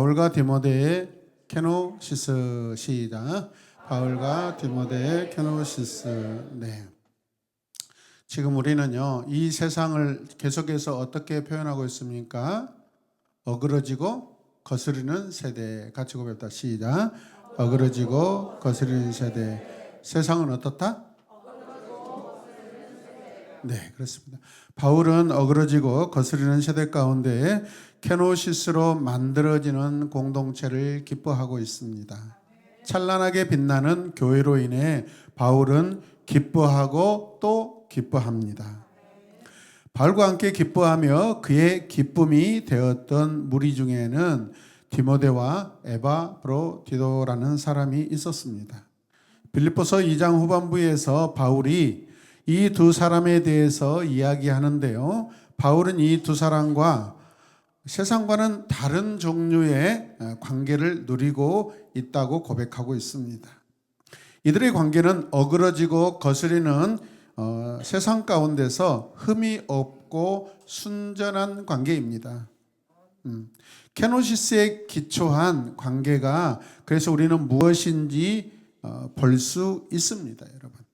바울과 디모데의 케노시스. 시작. 바울과 디모데의 케노시스. 네. 지금 우리는요, 이 세상을 계속해서 어떻게 표현하고 있습니까? 어그러지고 거스르는 세대. 같이 고백합니다. 시작. 어그러지고 거스르는 세대. 세상은 어떻다? 네, 그렇습니다. 바울은 어그러지고 거스르는 세대 가운데 케노시스로 만들어지는 공동체를 기뻐하고 있습니다. 찬란하게 빛나는 교회로 인해 바울은 기뻐하고 또 기뻐합니다. 바울과 함께 기뻐하며 그의 기쁨이 되었던 무리 중에는 디모데와 에바브로디도라는 사람이 있었습니다. 빌립보서 2장 후반부에서 바울이 이 두 사람에 대해서 이야기하는데요. 바울은 이 두 사람과 세상과는 다른 종류의 관계를 누리고 있다고 고백하고 있습니다. 이들의 관계는 어그러지고 거스리는 세상 가운데서 흠이 없고 순전한 관계입니다. 케노시스에 기초한 관계가 그래서 우리는 무엇인지 볼 수 있습니다, 여러분.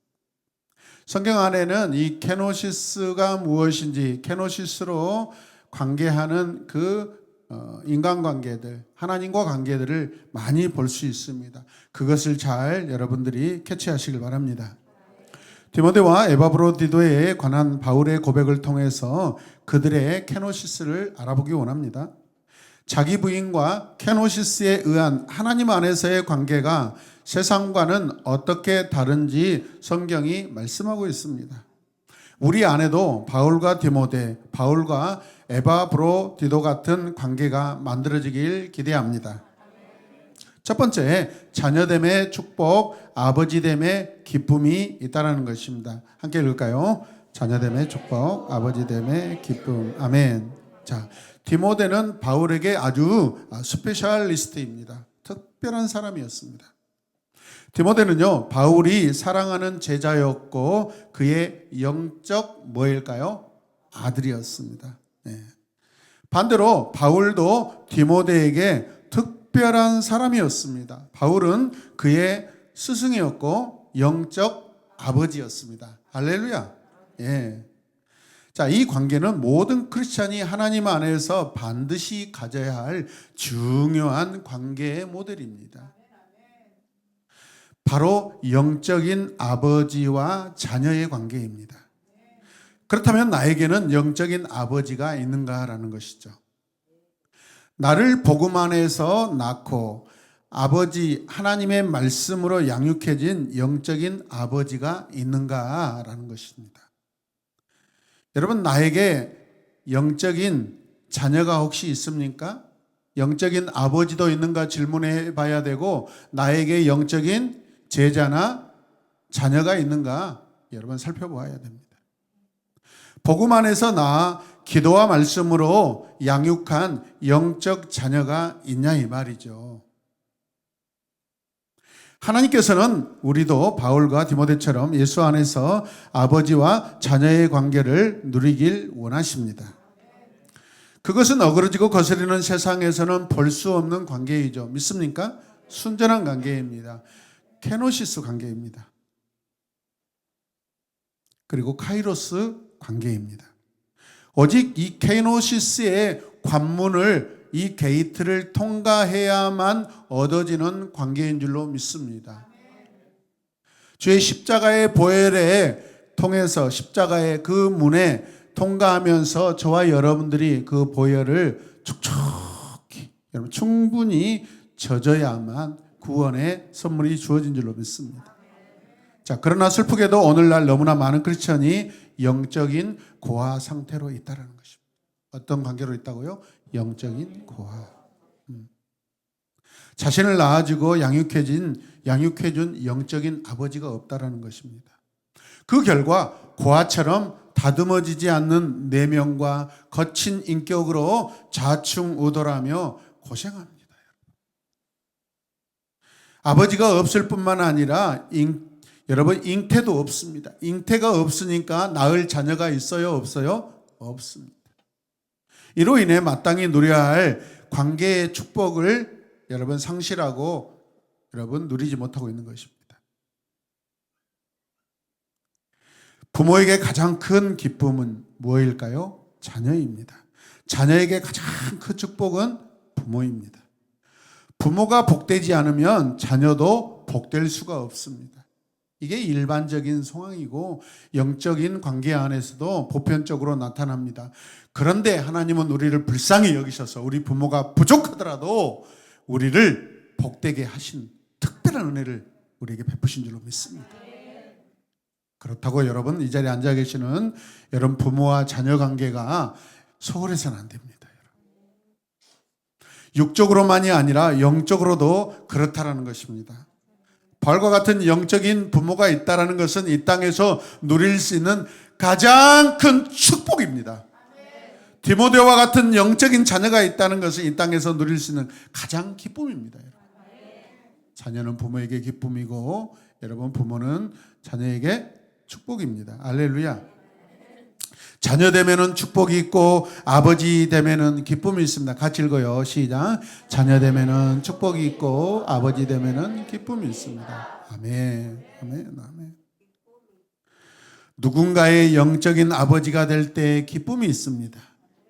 성경 안에는 이 케노시스가 무엇인지, 케노시스로 관계하는 그 인간관계들, 하나님과 관계들을 많이 볼 수 있습니다. 그것을 잘 여러분들이 캐치하시길 바랍니다. 디모데와 에바브로디도에 관한 바울의 고백을 통해서 그들의 케노시스를 알아보기 원합니다. 자기 부인과 케노시스에 의한 하나님 안에서의 관계가 세상과는 어떻게 다른지 성경이 말씀하고 있습니다. 우리 안에도 바울과 디모데, 바울과 에바브로디도 같은 관계가 만들어지길 기대합니다. 첫 번째, 자녀됨의 축복, 아버지됨의 기쁨이 있다는 것입니다. 함께 읽을까요? 자녀됨의 축복, 아버지됨의 기쁨. 아멘. 자, 디모데는 바울에게 아주 스페셜리스트입니다. 특별한 사람이었습니다. 디모데는요, 바울이 사랑하는 제자였고 그의 영적 뭐일까요? 아들이었습니다. 네. 반대로 바울도 디모데에게 특별한 사람이었습니다. 바울은 그의 스승이었고 영적 아버지였습니다. 할렐루야. 예. 자, 이 관계는 모든 크리스찬이 하나님 안에서 반드시 가져야 할 중요한 관계의 모델입니다. 바로 영적인 아버지와 자녀의 관계입니다. 그렇다면 나에게는 영적인 아버지가 있는가라는 것이죠. 나를 복음 안에서 낳고 아버지 하나님의 말씀으로 양육해진 영적인 아버지가 있는가라는 것입니다. 여러분, 나에게 영적인 자녀가 혹시 있습니까? 영적인 아버지도 있는가 질문해 봐야 되고, 나에게 영적인 제자나 자녀가 있는가 여러분 살펴보아야 됩니다. 복음 안에서 나 기도와 말씀으로 양육한 영적 자녀가 있냐 이 말이죠. 하나님께서는 우리도 바울과 디모데처럼 예수 안에서 아버지와 자녀의 관계를 누리길 원하십니다. 그것은 어그러지고 거스리는 세상에서는 볼 수 없는 관계이죠. 믿습니까? 순전한 관계입니다. 케노시스 관계입니다. 그리고 카이로스 관계입니다. 오직 이 케노시스의 관문을, 이 게이트를 통과해야만 얻어지는 관계인 줄로 믿습니다. 주의 십자가의 보혈에 통해서 십자가의 그 문에 통과하면서 저와 여러분들이 그 보혈을 촉촉히 여러분 충분히 젖어야만 구원의 선물이 주어진 줄로 믿습니다. 자, 그러나 슬프게도 오늘날 너무나 많은 크리스천이 영적인 고아 상태로 있다는 것입니다. 어떤 관계로 있다고요? 영적인 고아. 자신을 낳아주고 양육해준 영적인 아버지가 없다는 것입니다. 그 결과 고아처럼 다듬어지지 않는 내면과 거친 인격으로 좌충우돌하며 고생합니다. 아버지가 없을 뿐만 아니라 여러분 잉태도 없습니다. 잉태가 없으니까 낳을 자녀가 있어요? 없어요? 없습니다. 이로 인해 마땅히 누려야 할 관계의 축복을 여러분 상실하고 여러분 누리지 못하고 있는 것입니다. 부모에게 가장 큰 기쁨은 무엇일까요? 자녀입니다. 자녀에게 가장 큰 축복은 부모입니다. 부모가 복되지 않으면 자녀도 복될 수가 없습니다. 이게 일반적인 상황이고 영적인 관계 안에서도 보편적으로 나타납니다. 그런데 하나님은 우리를 불쌍히 여기셔서 우리 부모가 부족하더라도 우리를 복되게 하신 특별한 은혜를 우리에게 베푸신 줄로 믿습니다. 그렇다고 여러분 이 자리에 앉아 계시는 여러분 부모와 자녀 관계가 소홀해서는 안 됩니다. 육적으로만이 아니라 영적으로도 그렇다라는 것입니다. 바울과 같은 영적인 부모가 있다라는 것은 이 땅에서 누릴 수 있는 가장 큰 축복입니다. 디모데와 같은 영적인 자녀가 있다는 것은 이 땅에서 누릴 수 있는 가장 기쁨입니다. 자녀는 부모에게 기쁨이고 여러분 부모는 자녀에게 축복입니다. 할렐루야. 자녀 되면은 축복이 있고 아버지 되면은 기쁨이 있습니다. 같이 읽어요. 시작. 자녀 되면은 축복이 있고 아버지 되면은 기쁨이 있습니다. 아멘. 아멘. 아멘. 누군가의 영적인 아버지가 될 때 기쁨이 있습니다.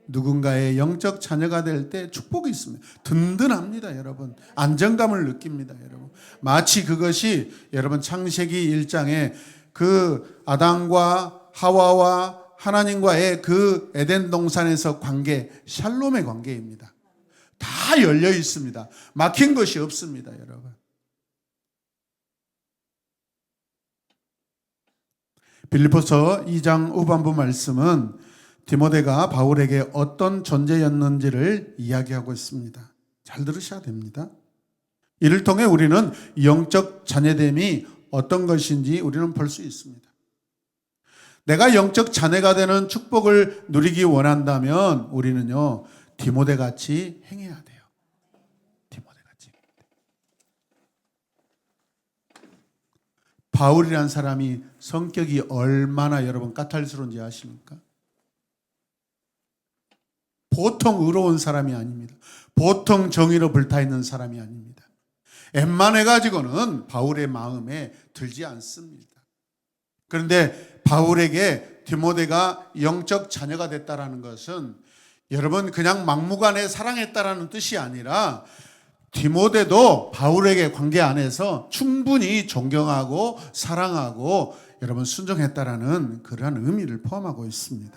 누군가의 영적 자녀가 될 때 축복이 있습니다. 든든합니다, 여러분. 안정감을 느낍니다, 여러분. 마치 그것이 여러분 창세기 1장에 그 아담과 하와와 하나님과의 그 에덴 동산에서 관계, 샬롬의 관계입니다. 다 열려 있습니다. 막힌 것이 없습니다, 여러분. 빌립보서 2장 후반부 말씀은 디모데가 바울에게 어떤 존재였는지를 이야기하고 있습니다. 잘 들으셔야 됩니다. 이를 통해 우리는 영적 자녀됨이 어떤 것인지 우리는 볼 수 있습니다. 내가 영적 자녀가 되는 축복을 누리기 원한다면 우리는요 디모데 같이 행해야 돼요. 디모데 같이. 바울이란 사람이 성격이 얼마나 여러분 까탈스러운지 아십니까? 보통 의로운 사람이 아닙니다. 보통 정의로 불타있는 사람이 아닙니다. 웬만해가지고는 바울의 마음에 들지 않습니다. 그런데 바울에게 디모데가 영적 자녀가 됐다라는 것은 여러분 그냥 막무가내 사랑했다라는 뜻이 아니라 디모데도 바울에게 관계 안에서 충분히 존경하고 사랑하고 여러분 순종했다라는 그러한 의미를 포함하고 있습니다.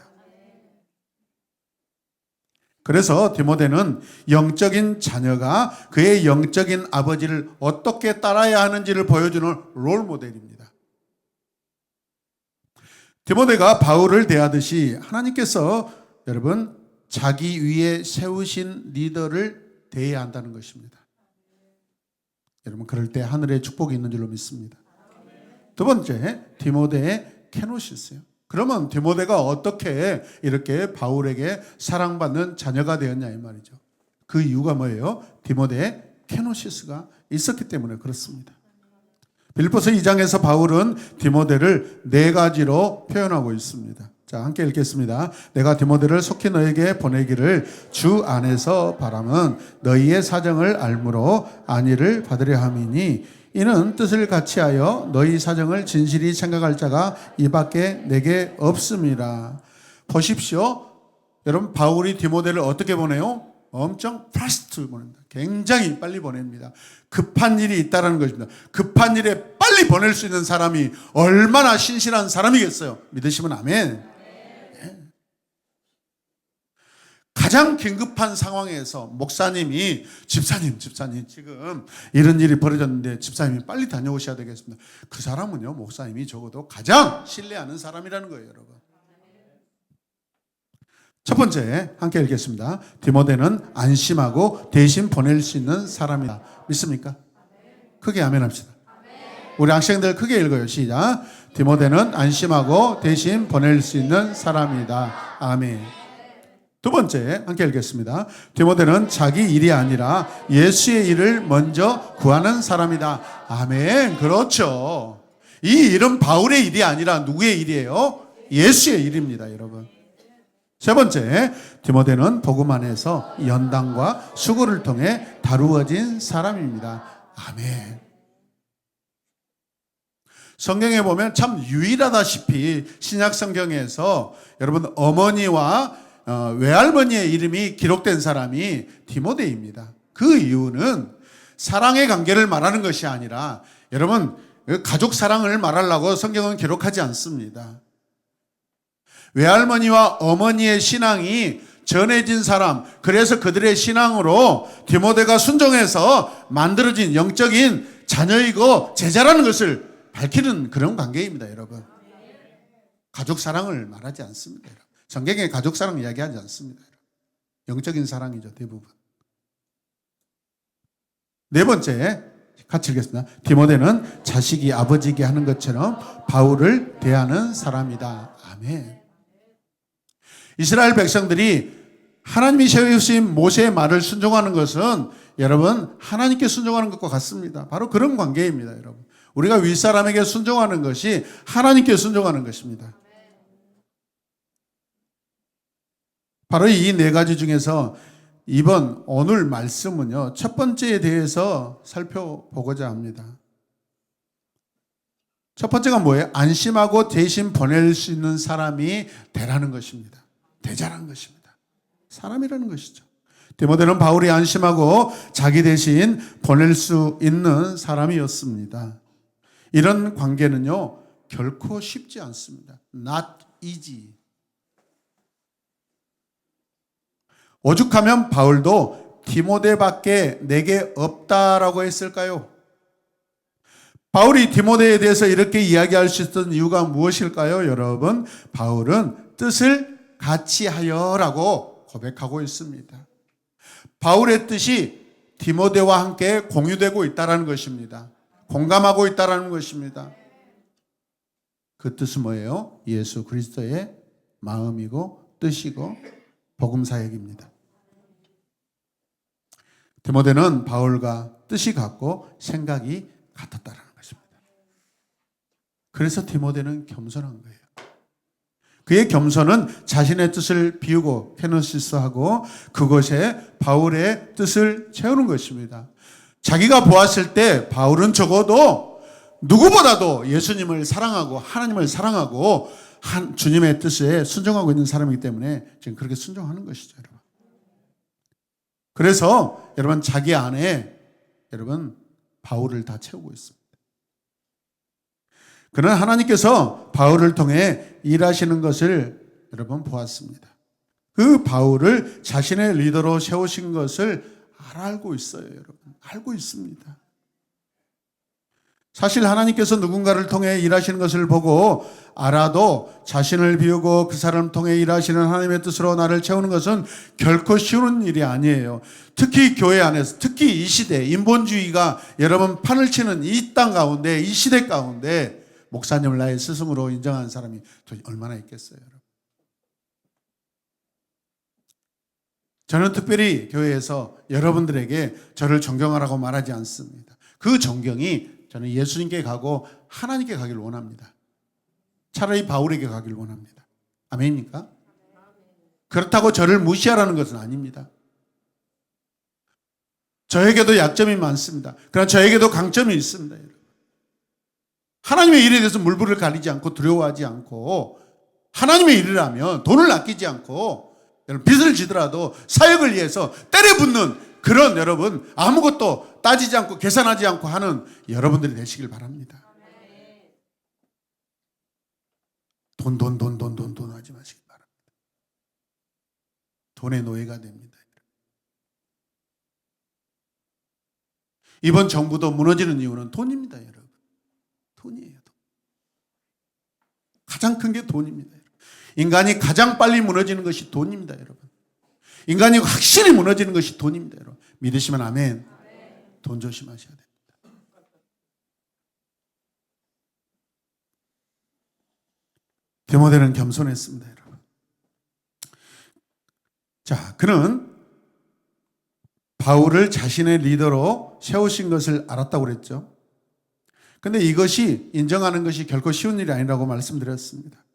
그래서 디모데는 영적인 자녀가 그의 영적인 아버지를 어떻게 따라야 하는지를 보여주는 롤 모델입니다. 디모데가 바울을 대하듯이 하나님께서 여러분 자기 위에 세우신 리더를 대해야 한다는 것입니다. 여러분 그럴 때 하늘의 축복이 있는 줄로 믿습니다. 두 번째, 디모데의 케노시스예요. 그러면 디모데가 어떻게 이렇게 바울에게 사랑받는 자녀가 되었냐 이 말이죠. 그 이유가 뭐예요? 디모데의 케노시스가 있었기 때문에 그렇습니다. 빌립보서 2장에서 바울은 디모데를 네 가지로 표현하고 있습니다. 자, 함께 읽겠습니다. 내가 디모데를 속히 너에게 보내기를 주 안에서 바람은 너희의 사정을 알므로 안위를 받으려 함이니 이는 뜻을 같이하여 너희 사정을 진실이 생각할 자가 이밖에 내게 없음이라. 보십시오. 여러분 바울이 디모데를 어떻게 보내요? 엄청 파스트 보냅니다. 굉장히 빨리 보냅니다. 급한 일이 있다는 것입니다. 급한 일에 빨리 보낼 수 있는 사람이 얼마나 신실한 사람이겠어요. 믿으시면 아멘. 네. 가장 긴급한 상황에서 목사님이 집사님 지금 이런 일이 벌어졌는데 집사님이 빨리 다녀오셔야 되겠습니다. 그 사람은요 목사님이 적어도 가장 신뢰하는 사람이라는 거예요, 여러분. 첫 번째 함께 읽겠습니다. 디모데는 안심하고 대신 보낼 수 있는 사람이다. 믿습니까? 크게 아멘 합시다. 우리 학생들 크게 읽어요. 시작. 디모데는 안심하고 대신 보낼 수 있는 사람이다. 아멘. 두 번째 함께 읽겠습니다. 디모데는 자기 일이 아니라 예수의 일을 먼저 구하는 사람이다. 아멘. 그렇죠. 이 일은 바울의 일이 아니라 누구의 일이에요? 예수의 일입니다, 여러분. 세 번째, 디모데는 복음 안에서 연단과 수고를 통해 다루어진 사람입니다. 아멘. 성경에 보면 참 유일하다시피 신약 성경에서 여러분 어머니와 외할머니의 이름이 기록된 사람이 디모데입니다. 그 이유는 사랑의 관계를 말하는 것이 아니라 여러분 가족 사랑을 말하려고 성경은 기록하지 않습니다. 외할머니와 어머니의 신앙이 전해진 사람, 그래서 그들의 신앙으로 디모데가 순종해서 만들어진 영적인 자녀이고 제자라는 것을 밝히는 그런 관계입니다, 여러분. 가족 사랑을 말하지 않습니다, 여러분. 성경에 가족 사랑 이야기하지 않습니다, 여러분. 영적인 사랑이죠, 대부분. 네 번째, 같이 읽겠습니다. 디모데는 자식이 아버지에게 하는 것처럼 바울을 대하는 사람이다. 아멘. 이스라엘 백성들이 하나님이 세우신 모세의 말을 순종하는 것은 여러분 하나님께 순종하는 것과 같습니다. 바로 그런 관계입니다, 여러분. 우리가 윗사람에게 순종하는 것이 하나님께 순종하는 것입니다. 바로 이 네 가지 중에서 이번 오늘 말씀은요, 첫 번째에 대해서 살펴보고자 합니다. 첫 번째가 뭐예요? 안심하고 대신 보낼 수 있는 사람이 되라는 것입니다. 대자라는 것입니다. 사람이라는 것이죠. 디모데는 바울이 안심하고 자기 대신 보낼 수 있는 사람이었습니다. 이런 관계는요, 결코 쉽지 않습니다. Not easy. 오죽하면 바울도 디모데밖에 내게 없다라고 했을까요? 바울이 디모데에 대해서 이렇게 이야기할 수 있었던 이유가 무엇일까요, 여러분? 바울은 뜻을 같이 하여라고 고백하고 있습니다. 바울의 뜻이 디모데와 함께 공유되고 있다는 것입니다. 공감하고 있다는 것입니다. 그 뜻은 뭐예요? 예수 그리스도의 마음이고 뜻이고 복음 사역입니다. 디모데는 바울과 뜻이 같고 생각이 같았다는 것입니다. 그래서 디모데는 겸손한 거예요. 그의 겸손은 자신의 뜻을 비우고 페노시스하고 그것에 바울의 뜻을 채우는 것입니다. 자기가 보았을 때 바울은 적어도 누구보다도 예수님을 사랑하고 하나님을 사랑하고 주님의 뜻에 순종하고 있는 사람이기 때문에 지금 그렇게 순종하는 것이죠, 여러분. 그래서 여러분 자기 안에 여러분 바울을 다 채우고 있습니다. 그는 하나님께서 바울을 통해 일하시는 것을 여러분 보았습니다. 그 바울을 자신의 리더로 세우신 것을 알고 있어요, 여러분. 알고 있습니다. 사실 하나님께서 누군가를 통해 일하시는 것을 보고 알아도 자신을 비우고 그 사람을 통해 일하시는 하나님의 뜻으로 나를 채우는 것은 결코 쉬운 일이 아니에요. 특히 교회 안에서, 특히 이 시대, 인본주의가 여러분 판을 치는 이 땅 가운데, 이 시대 가운데 목사님을 나의 스승으로 인정하는 사람이 얼마나 있겠어요, 여러분. 저는 특별히 교회에서 여러분들에게 저를 존경하라고 말하지 않습니다. 그 존경이 저는 예수님께 가고 하나님께 가기를 원합니다. 차라리 바울에게 가기를 원합니다. 아멘입니까? 그렇다고 저를 무시하라는 것은 아닙니다. 저에게도 약점이 많습니다. 그러나 저에게도 강점이 있습니다, 여러분. 하나님의 일에 대해서 물불을 가리지 않고 두려워하지 않고 하나님의 일을 하면 돈을 아끼지 않고 빚을 지더라도 사역을 위해서 때려붓는 그런 여러분 아무것도 따지지 않고 계산하지 않고 하는 여러분들이 되시길 바랍니다. 돈 하지 마시길 바랍니다. 돈의 노예가 됩니다. 이번 정부도 무너지는 이유는 돈입니다, 여러분. 돈이에요. 돈. 가장 큰 게 돈입니다. 인간이 가장 빨리 무너지는 것이 돈입니다, 여러분. 인간이 확실히 무너지는 것이 돈입니다, 여러분. 믿으시면 아멘. 돈 조심하셔야 됩니다. 디모데는 겸손했습니다, 여러분. 자, 그는 바울을 자신의 리더로 세우신 것을 알았다고 그랬죠. 근데 이것이 인정하는 것이 결코 쉬운 일이 아니라고 말씀드렸습니다.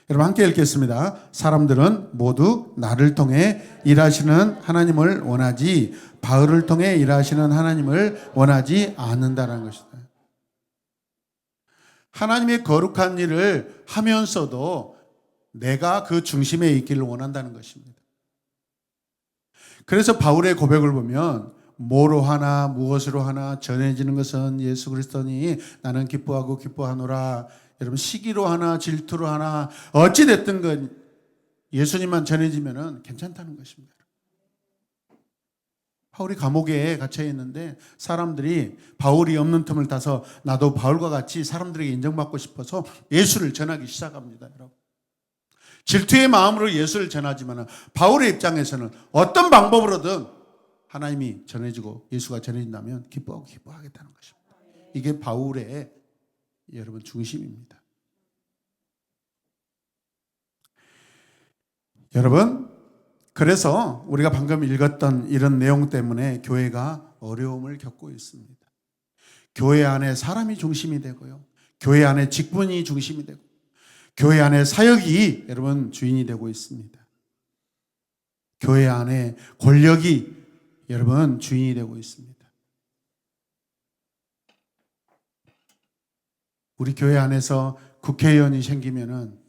여러분 함께 읽겠습니다. 사람들은 모두 나를 통해 일하시는 하나님을 원하지 바울을 통해 일하시는 하나님을 원하지 않는다는 것이다. 하나님의 거룩한 일을 하면서도 내가 그 중심에 있기를 원한다는 것입니다. 그래서 바울의 고백을 보면 뭐로 하나 무엇으로 하나 전해지는 것은 예수 그리스도니 나는 기뻐하고 기뻐하노라. 여러분 시기로 하나 질투로 하나 어찌 됐든 건 예수님만 전해지면은 괜찮다는 것입니다. 바울이 감옥에 갇혀 있는데 사람들이 바울이 없는 틈을 타서 나도 바울과 같이 사람들에게 인정받고 싶어서 예수를 전하기 시작합니다. 여러분. 질투의 마음으로 예수를 전하지만 바울의 입장에서는 어떤 방법으로든 하나님이 전해지고 예수가 전해진다면 기뻐하고 기뻐하겠다는 것입니다. 이게 바울의 여러분 중심입니다. 여러분 그래서 우리가 방금 읽었던 이런 내용 때문에 교회가 어려움을 겪고 있습니다. 교회 안에 사람이 중심이 되고요. 교회 안에 직분이 중심이 되고 교회 안에 사역이 여러분 주인이 되고 있습니다. 교회 안에 권력이 여러분 주인이 되고 있습니다. 우리 교회 안에서 국회의원이 생기면은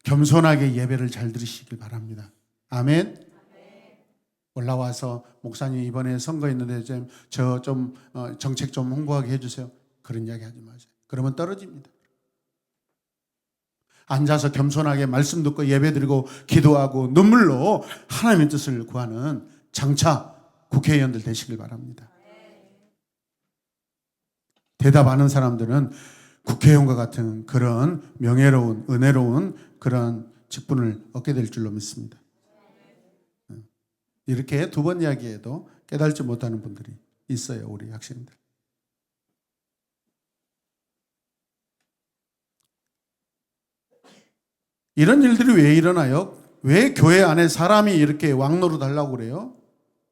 겸손하게 예배를 잘 들으시길 바랍니다. 아멘. 올라와서 목사님 이번에 선거 있는데 저 좀 정책 좀 홍보하게 해주세요. 그런 이야기 하지 마세요. 그러면 떨어집니다. 앉아서 겸손하게 말씀 듣고 예배 드리고 기도하고 눈물로 하나님의 뜻을 구하는 장차 국회의원들 되시길 바랍니다. 대답하는 사람들은 국회의원과 같은 그런 명예로운 은혜로운 그런 직분을 얻게 될 줄로 믿습니다. 이렇게 두 번 이야기해도 깨달지 못하는 분들이 있어요. 우리 학생들. 이런 일들이 왜 일어나요? 왜 교회 안에 사람이 이렇게 왕노릇 하려고 그래요?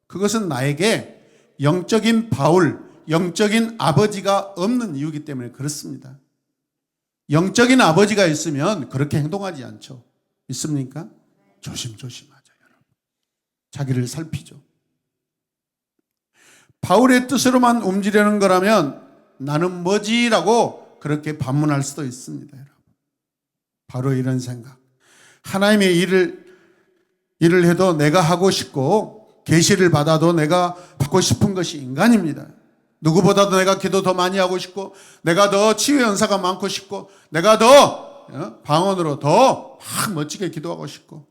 그것은 나에게 영적인 바울, 영적인 아버지가 없는 이유이기 때문에 그렇습니다. 영적인 아버지가 있으면 그렇게 행동하지 않죠. 있습니까? 조심조심하죠, 여러분. 자기를 살피죠. 바울의 뜻으로만 움직이려는 거라면 나는 뭐지라고 그렇게 반문할 수도 있습니다, 여러분. 바로 이런 생각. 하나님의 일을 해도 내가 하고 싶고 계시를 받아도 내가 받고 싶은 것이 인간입니다. 누구보다도 내가 기도 더 많이 하고 싶고 내가 더 치유 연사가 많고 싶고 내가 더 방언으로 더 막 멋지게 기도하고 싶고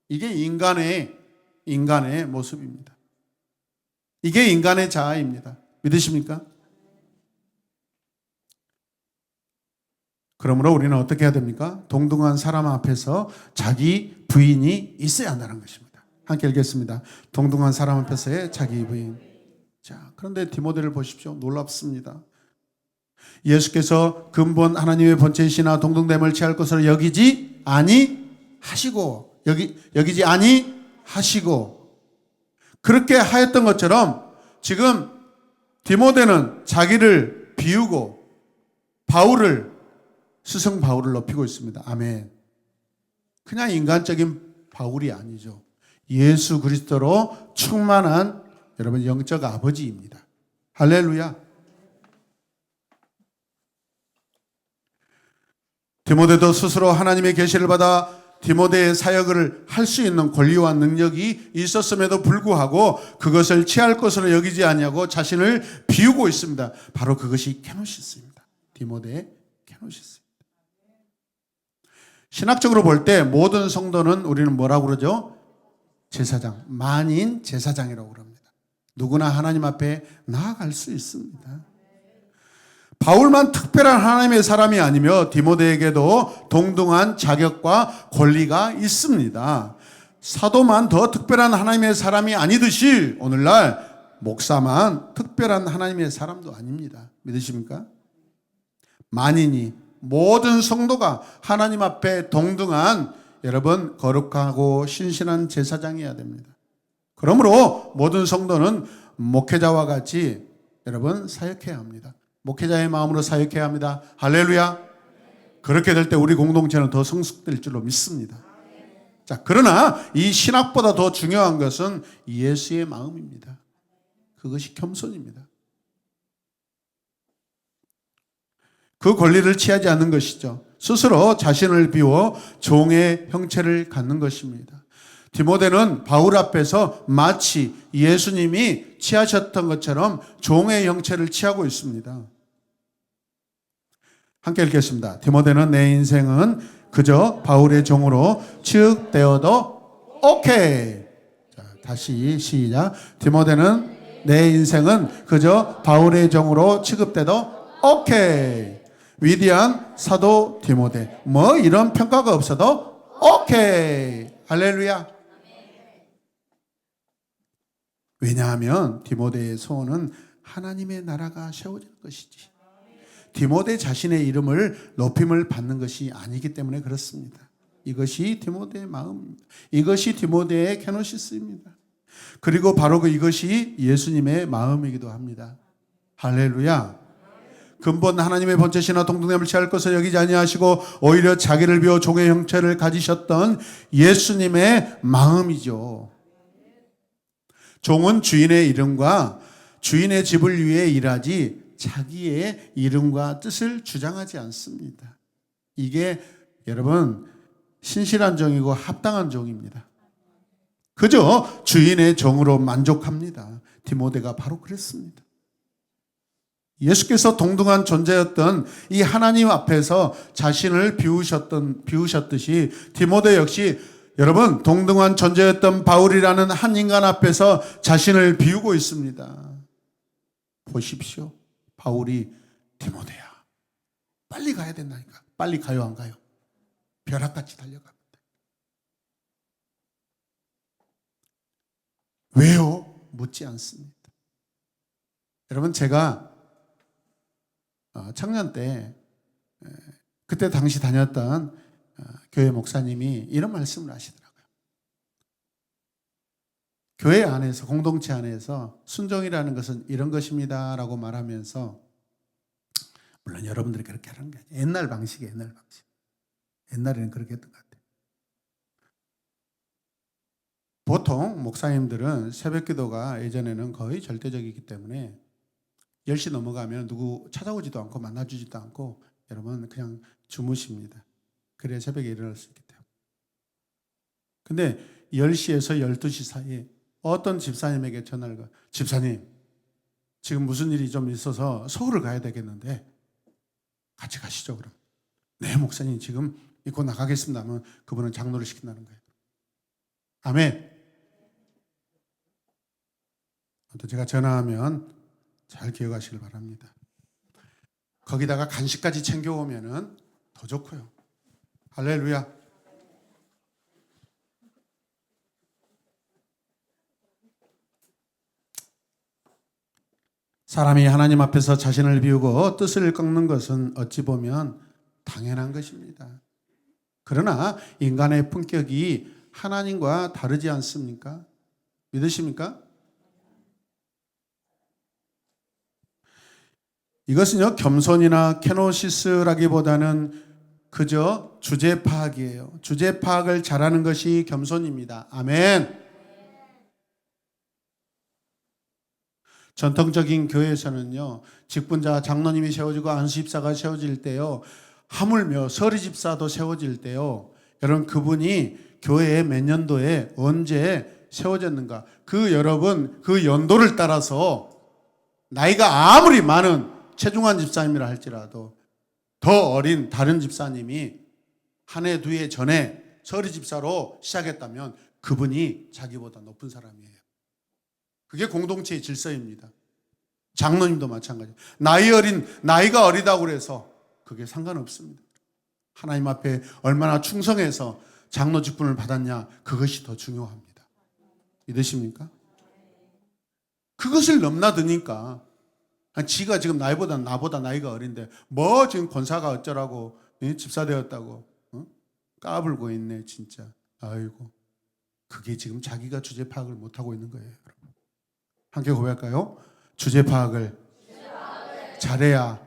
이게 인간의 모습입니다. 이게 인간의 자아입니다. 믿으십니까? 그러므로 우리는 어떻게 해야 됩니까? 동등한 사람 앞에서 자기 부인이 있어야 한다는 것입니다. 함께 읽겠습니다. 동등한 사람 앞에서의 자기 부인. 자, 그런데 디모데를 보십시오. 놀랍습니다. 예수께서 근본 하나님의 본체이시나 동등됨을 취할 것으로 여기지 아니하시고 여기지 아니하시고 그렇게 하였던 것처럼 지금 디모데는 자기를 비우고 스승 바울을 높이고 있습니다. 아멘. 그냥 인간적인 바울이 아니죠. 예수 그리스도로 충만한 여러분 영적 아버지입니다. 할렐루야. 디모데도 스스로 하나님의 계시를 받아 디모데의 사역을 할 수 있는 권리와 능력이 있었음에도 불구하고 그것을 취할 것으로 여기지 아니하고 자신을 비우고 있습니다. 바로 그것이 케노시스입니다. 디모데의 케노시스. 신학적으로 볼 때 모든 성도는 우리는 뭐라고 그러죠? 제사장, 만인 제사장이라고 그럽니다. 누구나 하나님 앞에 나아갈 수 있습니다. 바울만 특별한 하나님의 사람이 아니며 디모데에게도 동등한 자격과 권리가 있습니다. 사도만 더 특별한 하나님의 사람이 아니듯이 오늘날 목사만 특별한 하나님의 사람도 아닙니다. 믿으십니까? 만인이 모든 성도가 하나님 앞에 동등한 여러분 거룩하고 신실한 제사장이어야 됩니다. 그러므로 모든 성도는 목회자와 같이 여러분 사역해야 합니다. 목회자의 마음으로 사역해야 합니다. 할렐루야. 그렇게 될 때 우리 공동체는 더 성숙될 줄로 믿습니다. 자, 그러나 이 신학보다 더 중요한 것은 예수의 마음입니다. 그것이 겸손입니다. 그 권리를 취하지 않는 것이죠. 스스로 자신을 비워 종의 형체를 갖는 것입니다. 디모데는 바울 앞에서 마치 예수님이 취하셨던 것처럼 종의 형체를 취하고 있습니다. 함께 읽겠습니다. 디모데는 내 인생은 그저 바울의 종으로 취급되어도 오케이. 자, 다시 시작. 디모데는 내 인생은 그저 바울의 종으로 취급돼도 오케이. 위대한 사도 디모데. 뭐 이런 평가가 없어도 오케이. 할렐루야. 왜냐하면 디모데의 소원은 하나님의 나라가 세워지는 것이지, 디모데 자신의 이름을 높임을 받는 것이 아니기 때문에 그렇습니다. 이것이 디모데의 마음입니다. 이것이 디모데의 케노시스입니다. 그리고 바로 이것이 예수님의 마음이기도 합니다. 할렐루야. 근본 하나님의 본체시나 동등됨을 취할 것을 여기지 아니하시고 오히려 자기를 비워 종의 형체를 가지셨던 예수님의 마음이죠. 종은 주인의 이름과 주인의 집을 위해 일하지 자기의 이름과 뜻을 주장하지 않습니다. 이게 여러분 신실한 종이고 합당한 종입니다. 그저 주인의 종으로 만족합니다. 디모데가 바로 그랬습니다. 예수께서 동등한 존재였던 이 하나님 앞에서 자신을 비우셨듯이 디모데 역시 여러분 동등한 존재였던 바울이라는 한 인간 앞에서 자신을 비우고 있습니다. 보십시오. 바울이 디모데야 빨리 가야 된다니까. 빨리 가요 안 가요? 벼락같이 달려갑니다. 왜요? 묻지 않습니다. 여러분 제가 청년 때 그때 당시 다녔던 교회 목사님이 이런 말씀을 하시더라고요. 교회 안에서 공동체 안에서 순종이라는 것은 이런 것입니다 라고 말하면서, 물론 여러분들이 그렇게 하는 게 아니에요. 옛날 방식이에요. 옛날 방식. 옛날에는 그렇게 했던 것 같아요. 보통 목사님들은 새벽 기도가 예전에는 거의 절대적이기 때문에 10시 넘어가면 누구 찾아오지도 않고 만나주지도 않고 여러분 그냥 주무십니다. 그래야 새벽에 일어날 수 있기 때문에. 근데 10시에서 12시 사이에 어떤 집사님에게 전화를 가. 집사님 지금 무슨 일이 좀 있어서 서울을 가야 되겠는데 같이 가시죠. 그럼 네 목사님 지금 입고 나가겠습니다 하면 그분은 장로를 시킨다는 거예요. 아멘. 또 제가 전화하면 잘 기억하시길 바랍니다. 거기다가 간식까지 챙겨오면은 더 좋고요. 할렐루야. 사람이 하나님 앞에서 자신을 비우고 뜻을 꺾는 것은 어찌 보면 당연한 것입니다. 그러나 인간의 품격이 하나님과 다르지 않습니까? 믿으십니까? 이것은요 겸손이나 케노시스라기보다는 그저 주제 파악이에요. 주제 파악을 잘하는 것이 겸손입니다. 아멘. 전통적인 교회에서는요 직분자 장로님이 세워지고 안수집사가 세워질 때요, 하물며 서리집사도 세워질 때요, 여러분 그분이 교회에 몇 년도에 언제 세워졌는가, 여러분 그 연도를 따라서 나이가 아무리 많은 최중환 집사님이라 할지라도 더 어린 다른 집사님이 한 해 두 해 전에 서리 집사로 시작했다면 그분이 자기보다 높은 사람이에요. 그게 공동체의 질서입니다. 장로님도 마찬가지. 나이가 어리다고 해서 그게 상관없습니다. 하나님 앞에 얼마나 충성해서 장로 직분을 받았냐, 그것이 더 중요합니다. 믿으십니까? 그것을 넘나드니까 지가 지금 나보다 나이가 어린데 뭐 지금 권사가 어쩌라고 집사 되었다고 까불고 있네 진짜. 아이고, 그게 지금 자기가 주제 파악을 못하고 있는 거예요. 여러분 함께 고백할까요? 주제 파악을 잘해야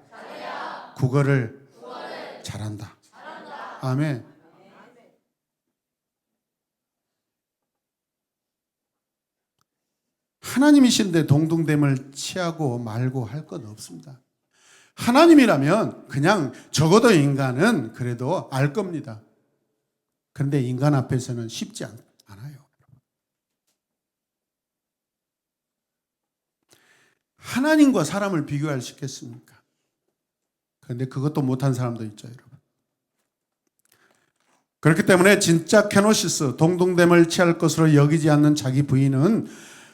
국어를 잘한다. 아멘. 하나님이신데 동등됨을 취하고 말고 할 것 없습니다. 하나님이라면 그냥 적어도 인간은 그래도 알 겁니다. 그런데 인간 앞에서는 쉽지 않아요. 하나님과 사람을 비교할 수 있겠습니까? 그런데 그것도 못한 사람도 있죠, 여러분. 그렇기 때문에 진짜 케노시스, 동등됨을 취할 것으로 여기지 않는 자기 부인은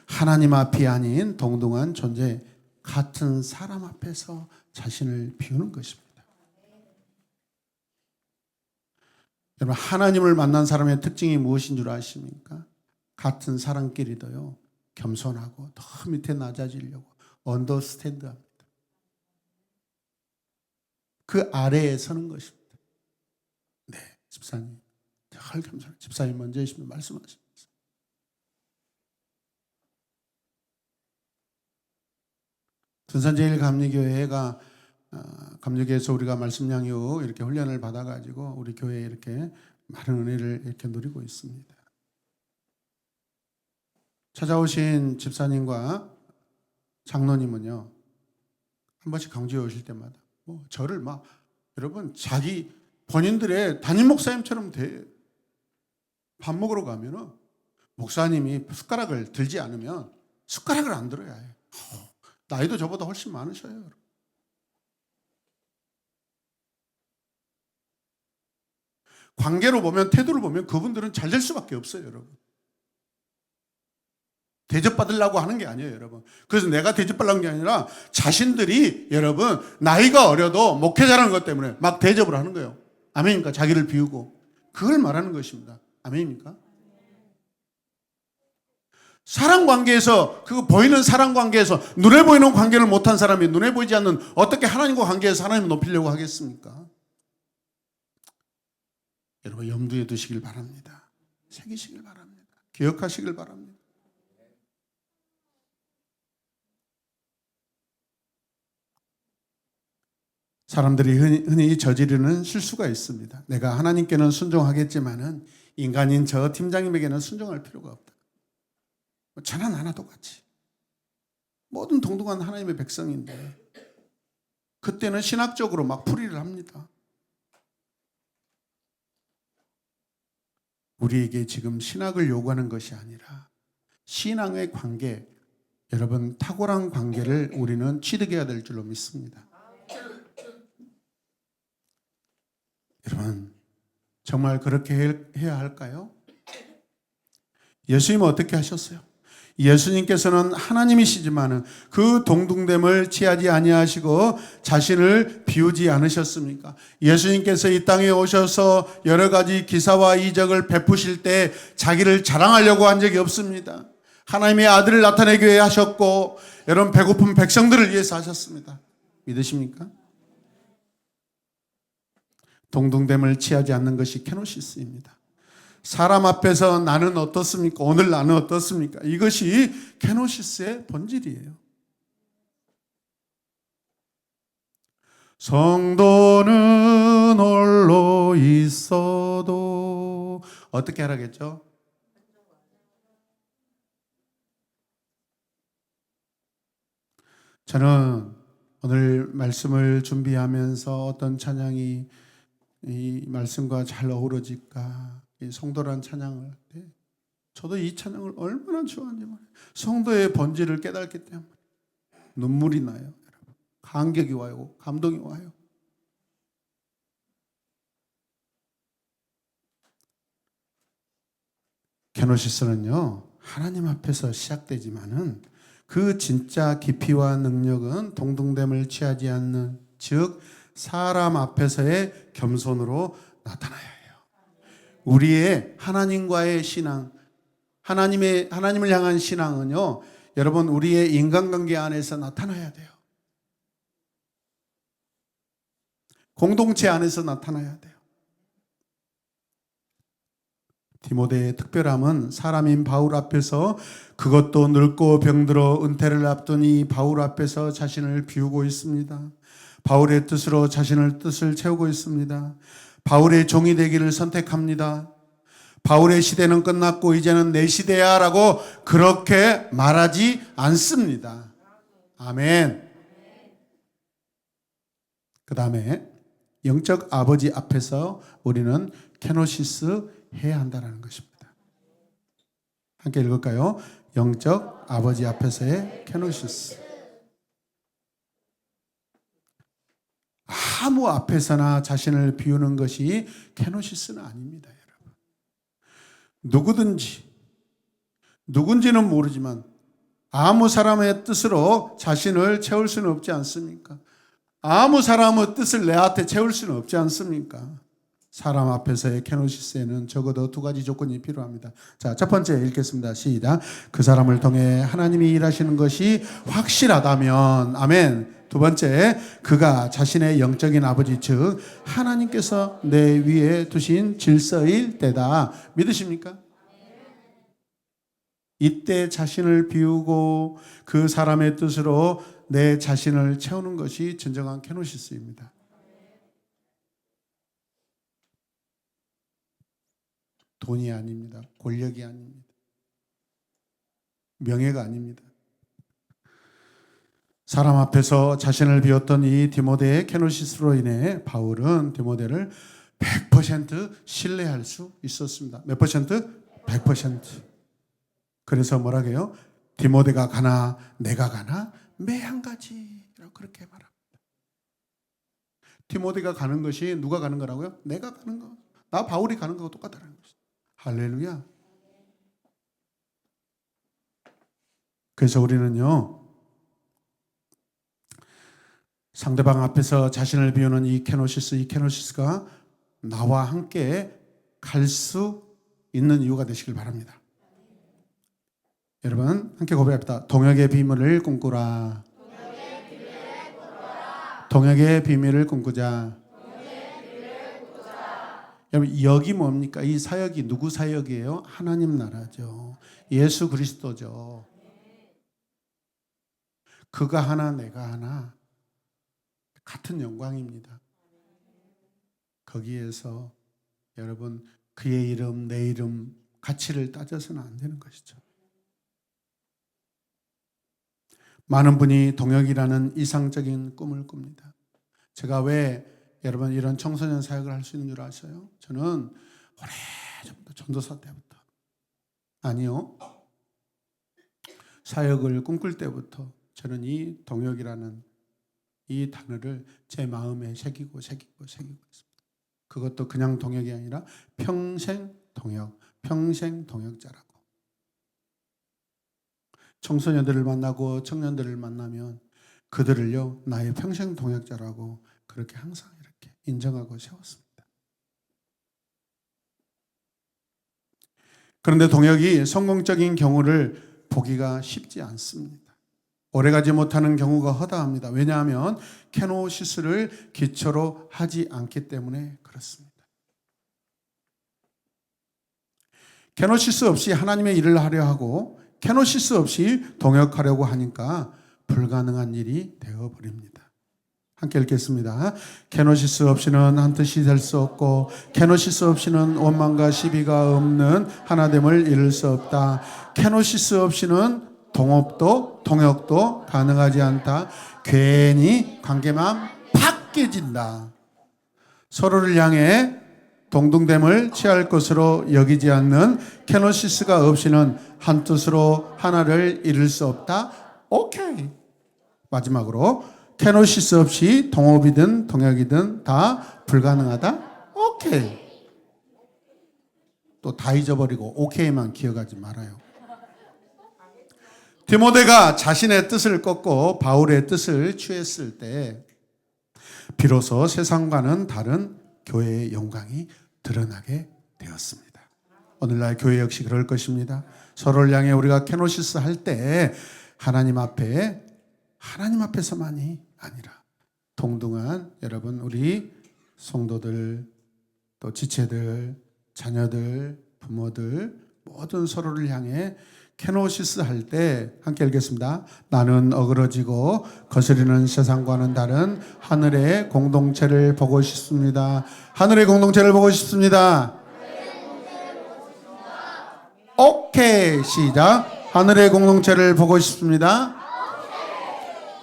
하나님 앞이 아닌 동등한 존재, 같은 사람 앞에서 자신을 비우는 것입니다. 여러분, 하나님을 만난 사람의 특징이 무엇인 줄 아십니까? 같은 사람끼리도요, 겸손하고 더 밑에 낮아지려고 언더스탠드합니다. 그 아래에 서는 것입니다. 네, 집사님, 늘 겸손해요. 집사님 먼저 있으면 말씀하십니다. 둔산제일감리교회가 감리교회에서 우리가 말씀 양육 이렇게 훈련을 받아가지고 우리 교회에 이렇게 많은 은혜를 이렇게 누리고 있습니다. 찾아오신 집사님과 장로님은요, 한 번씩 강주에 오실 때마다 저를 여러분 자기 본인들의 담임 목사님처럼 밥 먹으러 가면은 목사님이 숟가락을 들지 않으면 숟가락을 안 들어야 해요. 나이도 저보다 훨씬 많으셔요. 관계로 보면, 태도를 보면 그분들은 잘 될 수밖에 없어요, 여러분. 대접받으려고 하는 게 아니에요, 여러분. 그래서 내가 대접받으려는 게 아니라 자신들이 여러분 나이가 어려도 목회자라는 것 때문에 막 대접을 하는 거예요. 아멘입니까? 자기를 비우고. 그걸 말하는 것입니다. 아멘입니까? 사랑 관계에서, 그 보이는 사랑 관계에서 눈에 보이는 관계를 못한 사람이 눈에 보이지 않는 어떻게 하나님과 관계에서 하나님을 높이려고 하겠습니까? 여러분 염두에 두시길 바랍니다. 새기시길 바랍니다. 기억하시길 바랍니다. 사람들이 흔히 저지르는 실수가 있습니다. 내가 하나님께는 순종하겠지만은 인간인 저 팀장님에게는 순종할 필요가 없다. 저나 나나 똑같이 모든 동등한 하나님의 백성인데 그때는 신학적으로 막 풀이를 합니다. 우리에게 지금 신학을 요구하는 것이 아니라 신앙의 관계, 여러분 탁월한 관계를 우리는 취득해야 될 줄로 믿습니다. 여러분 정말 그렇게 해야 할까요? 예수님은 어떻게 하셨어요? 예수님께서는 하나님이시지만 그 동등됨을 취하지 아니하시고 자신을 비우지 않으셨습니까? 예수님께서 이 땅에 오셔서 여러 가지 기사와 이적을 베푸실 때 자기를 자랑하려고 한 적이 없습니다. 하나님의 아들을 나타내기 위해 하셨고 여러분 배고픈 백성들을 위해서 하셨습니다. 믿으십니까? 동등됨을 취하지 않는 것이 케노시스입니다. 사람 앞에서 나는 어떻습니까? 오늘 나는 어떻습니까? 이것이 케노시스의 본질이에요. 성도는 홀로 있어도 어떻게 하라겠죠? 저는 오늘 말씀을 준비하면서 어떤 찬양이 이 말씀과 잘 어우러질까, 이 성도란 찬양을 할 때 저도 이 찬양을 얼마나 좋아하는지 말이에요. 성도의 본질을 깨닫기 때문에 눈물이 나요. 여러분. 감격이 와요. 감동이 와요. 케노시스는요 하나님 앞에서 시작되지만은 그 진짜 깊이와 능력은 동등됨을 취하지 않는, 즉 사람 앞에서의 겸손으로 나타나야 해요. 우리의 하나님과의 신앙, 하나님을 향한 신앙은요, 여러분 우리의 인간관계 안에서 나타나야 돼요. 공동체 안에서 나타나야 돼요. 디모데의 특별함은 사람인 바울 앞에서, 그것도 늙고 병들어 은퇴를 앞둔 이 바울 앞에서 자신을 비우고 있습니다. 바울의 뜻으로 자신을 뜻을 채우고 있습니다. 바울의 종이 되기를 선택합니다. 바울의 시대는 끝났고 이제는 내 시대야 라고 그렇게 말하지 않습니다. 아멘. 그 다음에 영적 아버지 앞에서 우리는 케노시스 해야 한다는 것입니다. 함께 읽을까요? 영적 아버지 앞에서의 케노시스. 아무 앞에서나 자신을 비우는 것이 케노시스는 아닙니다, 여러분. 누군지는 모르지만 아무 사람의 뜻으로 자신을 채울 수는 없지 않습니까? 아무 사람의 뜻을 내한테 채울 수는 없지 않습니까? 사람 앞에서의 케노시스에는 적어도 두 가지 조건이 필요합니다. 자, 첫 번째 읽겠습니다. 시작. 그 사람을 통해 하나님이 일하시는 것이 확실하다면, 아멘. 두 번째, 그가 자신의 영적인 아버지 즉 하나님께서 내 위에 두신 질서일 때다. 믿으십니까? 이때 자신을 비우고 그 사람의 뜻으로 내 자신을 채우는 것이 진정한 케노시스입니다. 돈이 아닙니다. 권력이 아닙니다. 명예가 아닙니다. 사람 앞에서 자신을 비웠던 이 디모데의 케노시스로 인해 바울은 디모데를 100% 신뢰할 수 있었습니다. 몇 퍼센트? 100%. 그래서 뭐라고 해요? 디모데가 가나 내가 가나 매 한 가지라고 그렇게 말합니다. 디모데가 가는 것이 누가 가는 거라고요? 내가 가는 거. 나 바울이 가는 거하고 똑같다는 것이죠. 할렐루야. 그래서 우리는요, 상대방 앞에서 자신을 비우는 이 케노시스가 나와 함께 갈 수 있는 이유가 되시길 바랍니다. 여러분 함께 고백합니다. 동역의 비밀을 꿈꾸라. 동역의 비밀을 꿈꾸자. 여러분 여기 뭡니까? 이 사역이 누구 사역이에요? 하나님 나라죠. 예수 그리스도죠. 그가 하나 내가 하나 같은 영광입니다. 거기에서 여러분 그의 이름 내 이름 가치를 따져서는 안 되는 것이죠. 많은 분이 동역이라는 이상적인 꿈을 꿉니다. 제가 왜 여러분 이런 청소년 사역을 할 수 있는 줄 아세요? 저는 오래전부터 전도사 때부터 아니요 사역을 꿈꿀 때부터 저는 이 동역이라는 이 단어를 제 마음에 새기고 있습니다. 그것도 그냥 동역이 아니라 평생 동역, 평생 동역자라고. 청소년들을 만나고 청년들을 만나면 그들을요 나의 평생 동역자라고 그렇게 항상 이렇게 인정하고 세웠습니다. 그런데 동역이 성공적인 경우를 보기가 쉽지 않습니다. 오래가지 못하는 경우가 허다합니다. 왜냐하면 케노시스를 기초로 하지 않기 때문에 그렇습니다. 케노시스 없이 하나님의 일을 하려 하고 케노시스 없이 동역하려고 하니까 불가능한 일이 되어버립니다. 함께 읽겠습니다. 케노시스 없이는 한 뜻이 될 수 없고 케노시스 없이는 원망과 시비가 없는 하나됨을 이룰 수 없다. 케노시스 없이는 동업도 동역도 가능하지 않다. 괜히 관계만 팍 깨진다. 서로를 향해 동등됨을 취할 것으로 여기지 않는 케노시스가 없이는 한 뜻으로 하나를 이룰 수 없다. 오케이. 마지막으로 케노시스 없이 동업이든 동역이든 다 불가능하다. 오케이. 또 다 잊어버리고 오케이만 기억하지 말아요. 디모데가 자신의 뜻을 꺾고 바울의 뜻을 취했을 때 비로소 세상과는 다른 교회의 영광이 드러나게 되었습니다. 오늘날 교회 역시 그럴 것입니다. 서로를 향해 우리가 케노시스 할 때 하나님 앞에서만이 아니라 동등한 여러분 우리 성도들 또 지체들 자녀들 부모들 모든 서로를 향해 케노시스 할 때 함께 읽겠습니다. 나는 어그러지고 거스리는 세상과는 다른 하늘의 공동체를 보고 싶습니다. 하늘의 공동체를 보고 싶습니다. 오케이, 시작. 하늘의 공동체를 보고 싶습니다.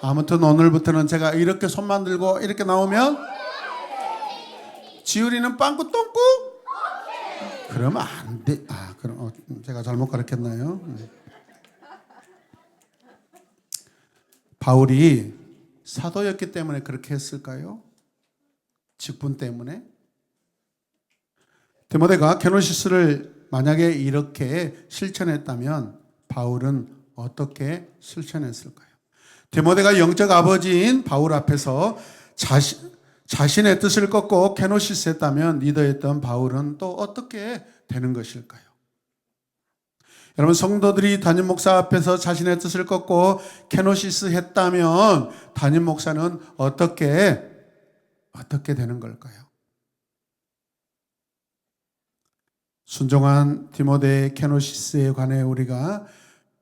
아무튼 오늘부터는 제가 이렇게 손만 들고 이렇게 나오면 지율이는 빵꾸 똥꾸? 그러면 안 돼. 그럼 제가 잘못 가르쳤나요? 바울이 사도였기 때문에 그렇게 했을까요? 직분 때문에? 디모데가 케노시스를 만약에 이렇게 실천했다면 바울은 어떻게 실천했을까요? 디모데가 영적 아버지인 바울 앞에서 자신의 뜻을 꺾고 케노시스 했다면 리더였던 바울은 또 어떻게 되는 것일까요? 여러분, 성도들이 담임 목사 앞에서 자신의 뜻을 꺾고 케노시스 했다면 담임 목사는 어떻게 되는 걸까요? 순종한 디모데의 케노시스에 관해 우리가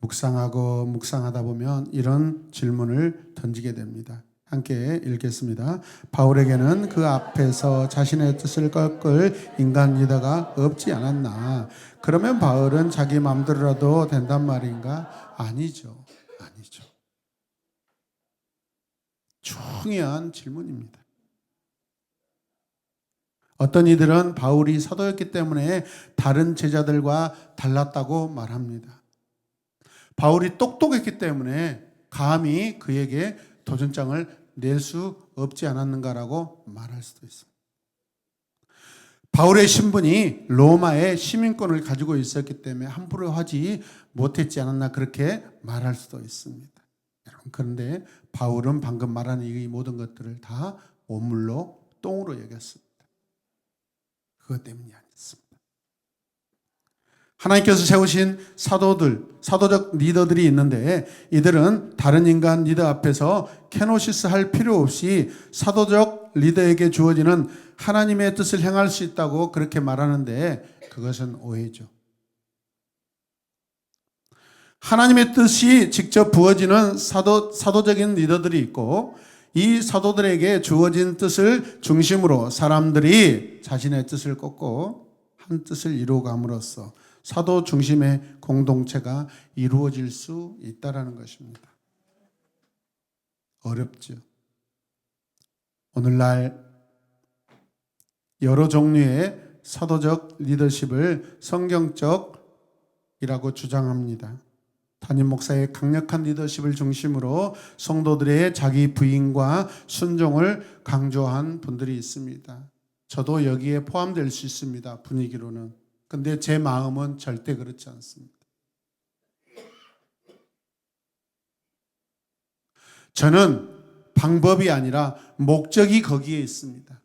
묵상하다 보면 이런 질문을 던지게 됩니다. 함께 읽겠습니다. 바울에게는 그 앞에서 자신의 뜻을 꺾을 인간 리더가 없지 않았나? 그러면 바울은 자기 마음대로라도 된단 말인가? 아니죠. 중요한 질문입니다. 어떤 이들은 바울이 사도였기 때문에 다른 제자들과 달랐다고 말합니다. 바울이 똑똑했기 때문에 감히 그에게 도전장을 낼 수 없지 않았는가라고 말할 수도 있습니다. 바울의 신분이 로마의 시민권을 가지고 있었기 때문에 함부로 하지 못했지 않았나 그렇게 말할 수도 있습니다. 그런데 바울은 방금 말한 이 모든 것들을 다 오물로 똥으로 여겼습니다. 그것 때문이 아니었습니다. 하나님께서 세우신 사도적 리더들이 있는데 이들은 다른 인간 리더 앞에서 케노시스 할 필요 없이 사도적 리더에게 주어지는 하나님의 뜻을 행할 수 있다고 그렇게 말하는데 그것은 오해죠. 하나님의 뜻이 직접 부어지는 사도적인 리더들이 있고 이 사도들에게 주어진 뜻을 중심으로 사람들이 자신의 뜻을 꺾고 한 뜻을 이루어감으로써 사도 중심의 공동체가 이루어질 수 있다라는 것입니다. 어렵죠. 오늘날 여러 종류의 사도적 리더십을 성경적이라고 주장합니다. 담임 목사의 강력한 리더십을 중심으로 성도들의 자기 부인과 순종을 강조한 분들이 있습니다. 저도 여기에 포함될 수 있습니다. 분위기로는. 근데 제 마음은 절대 그렇지 않습니다. 저는 방법이 아니라 목적이 거기에 있습니다.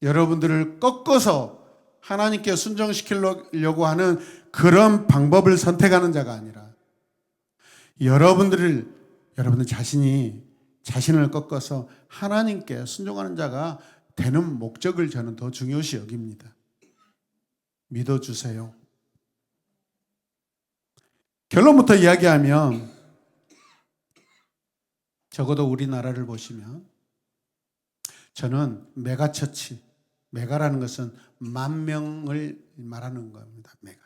여러분들을 꺾어서 하나님께 순종시키려고 하는 그런 방법을 선택하는 자가 아니라 여러분들 자신을 꺾어서 하나님께 순종하는 자가 되는 목적을 저는 더 중요시 여깁니다. 믿어주세요. 결론부터 이야기하면 적어도 우리나라를 보시면 저는 메가처치, 메가라는 것은 10,000명을 말하는 겁니다. 메가.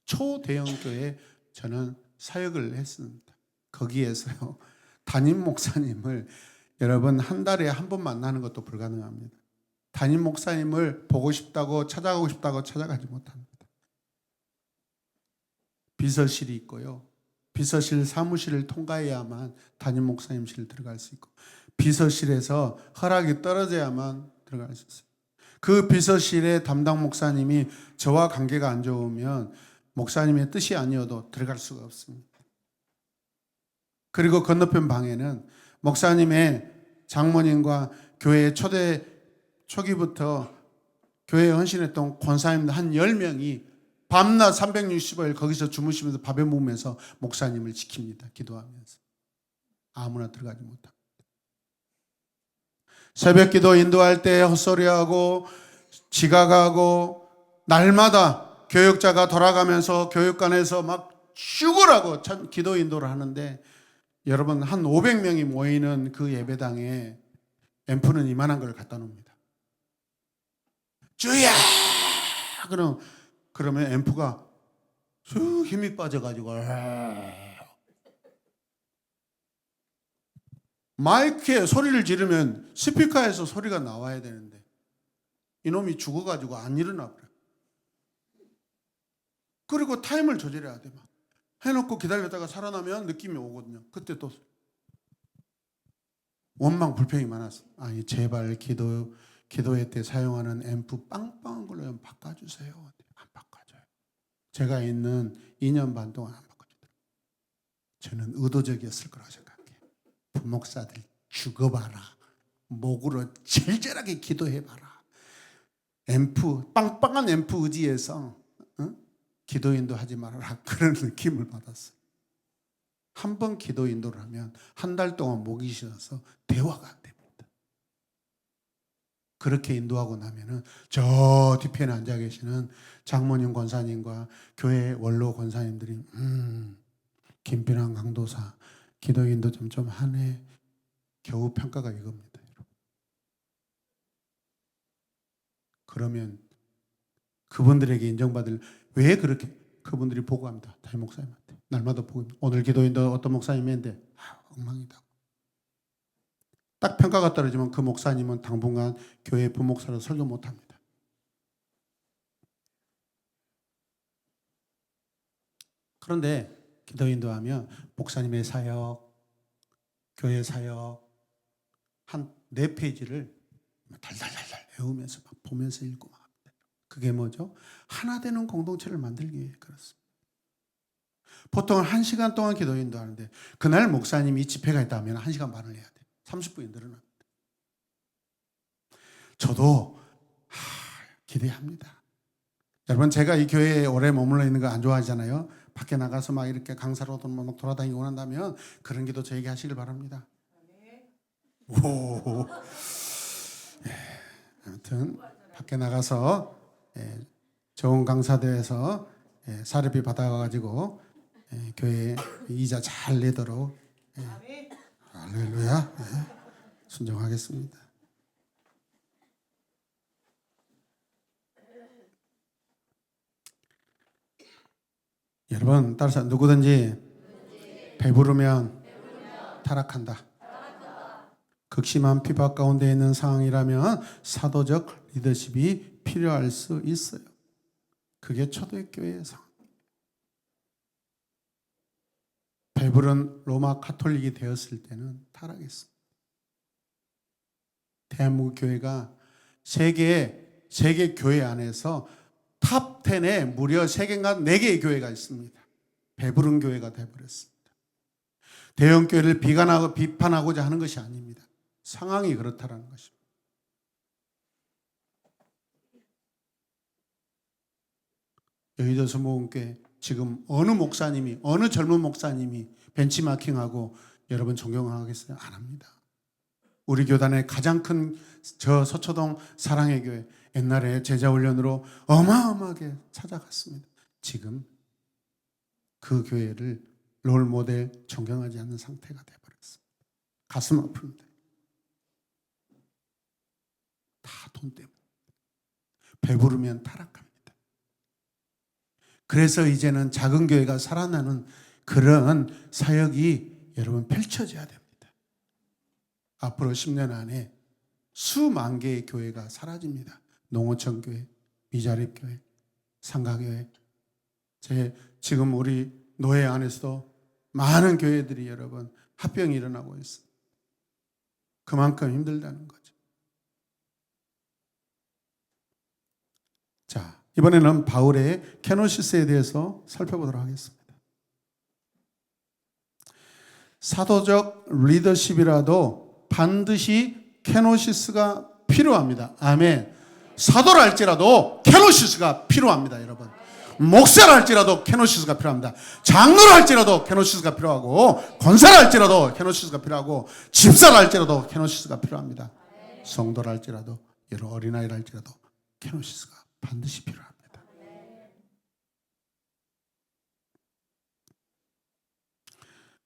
초대형 교회에 저는 사역을 했습니다. 거기에서요, 담임 목사님을 여러분 한 달에 한 번 만나는 것도 불가능합니다. 담임 목사님을 보고 싶다고 찾아가고 싶다고 찾아가지 못합니다. 비서실이 있고요. 비서실 사무실을 통과해야만 담임 목사님실 들어갈 수 있고 비서실에서 허락이 떨어져야만 들어갈 수 있어요. 그 비서실의 담당 목사님이 저와 관계가 안 좋으면 목사님의 뜻이 아니어도 들어갈 수가 없습니다. 그리고 건너편 방에는 목사님의 장모님과 교회의 초기부터 교회에 헌신했던 권사님들 한 10명이 밤낮 365일 거기서 주무시면서 밥에 먹으면서 목사님을 지킵니다. 기도하면서. 아무나 들어가지 못합니다. 새벽기도 인도할 때 헛소리하고 지각하고 날마다 교육자가 돌아가면서 교육관에서 막 죽으라고 기도 인도를 하는데 여러분 한 500명이 모이는 그 예배당에 앰프는 이만한 걸 갖다 놓습니다. 주야! 그러면 앰프가 쑥 힘이 빠져가지고 마이크에 소리를 지르면 스피커에서 소리가 나와야 되는데 이놈이 죽어가지고 안 일어나 버려. 그리고 타임을 조절해야 돼. 막 해놓고 기다렸다가 살아나면 느낌이 오거든요. 그때 또 원망 불평이 많았어. 아니 제발 기도회 때 사용하는 앰프 빵빵한 걸로 좀 바꿔주세요. 안 바꿔줘요. 제가 있는 2년 반 동안 안 바꿔주더라고요. 저는 의도적이었을 거라고 생각해요. 부목사들 죽어봐라. 목으로 절절하게 기도해봐라. 앰프 빵빵한 앰프 의지해서 기도 인도하지 말아라. 그런 느낌을 받았어요. 한 번 기도 인도를 하면 한 달 동안 목이 쉬어서 대화가 안 됩니다. 그렇게 인도하고 나면은 저 뒤편에 앉아 계시는 장모님 권사님과 교회 원로 권사님들이 김필환 강도사 기도 인도 좀 하네. 겨우 평가가 이겁니다. 그러면 그분들에게 인정받을 왜 그렇게 그분들이 보고합니다. 담임 목사님한테 날마다 보고 오늘 기도인도 어떤 목사님이 했는데 엉망이다. 딱 평가가 떨어지면 그 목사님은 당분간 교회 부목사로 설교 못합니다. 그런데 기도인도하면 목사님의 사역, 교회 사역 한 4페이지를 달달달달 외우면서 막 보면서 읽고 막 합니다. 그게 뭐죠? 하나 되는 공동체를 만들기 위해 그렇습니다. 보통 1시간 동안 기도인도 하는데 그날 목사님이 집회가 있다면 1시간 반을 해야 돼요. 30분이 늘어납니다. 저도 기대합니다. 여러분 제가 이 교회에 오래 머물러 있는 거 안 좋아하잖아요. 밖에 나가서 막 이렇게 강사로 막 돌아다니고 한다면 그런 기도 저에게 하시길 바랍니다. 오. 아무튼 밖에 나가서 좋은 강사대에서 사례비 받아가지고 교회 이자 잘 내도록 할렐루야 순종하겠습니다. 여러분 따라서 누구든지 배부르면 타락한다. 극심한 피박 가운데 있는 상황이라면 사도적 리더십이 필요할 수 있어요. 그게 초대교회의 상황. 배부른 로마 가톨릭이 되었을 때는 타락했습니다. 대한민국 교회가 세계 교회 안에서 탑 10에 무려 3개인가 4개의 교회가 있습니다. 배부른 교회가 되어버렸습니다. 대형 교회를 비판하고자 하는 것이 아닙니다. 상황이 그렇다라는 것입니다. 여의도 수목원교회 지금 어느 목사님이 어느 젊은 목사님이 벤치마킹하고 여러분 존경하겠어요? 안 합니다. 우리 교단의 가장 큰 저 서초동 사랑의 교회 옛날에 제자훈련으로 어마어마하게 찾아갔습니다. 지금 그 교회를 롤모델 존경하지 않는 상태가 되어버렸습니다. 가슴 아픕니다. 다 돈 때문에. 배부르면 타락합니다. 그래서 이제는 작은 교회가 살아나는 그런 사역이 여러분 펼쳐져야 됩니다. 앞으로 10년 안에 수만 개의 교회가 사라집니다. 농어촌 교회, 미자립 교회, 상가교회. 지금 우리 노예 안에서도 많은 교회들이 여러분 합병이 일어나고 있어요. 그만큼 힘들다는 거죠. 자, 이번에는 바울의 케노시스에 대해서 살펴보도록 하겠습니다. 사도적 리더십이라도 반드시 케노시스가 필요합니다. 아멘. 사도라 할지라도 케노시스가 필요합니다, 여러분. 목사라 할지라도 케노시스가 필요합니다. 장로라 할지라도 케노시스가 필요하고, 권사라 할지라도 케노시스가 필요하고, 집사라 할지라도 케노시스가 필요합니다. 성도라 할지라도, 여러 어린아이라 할지라도 케노시스가 반드시 필요합니다.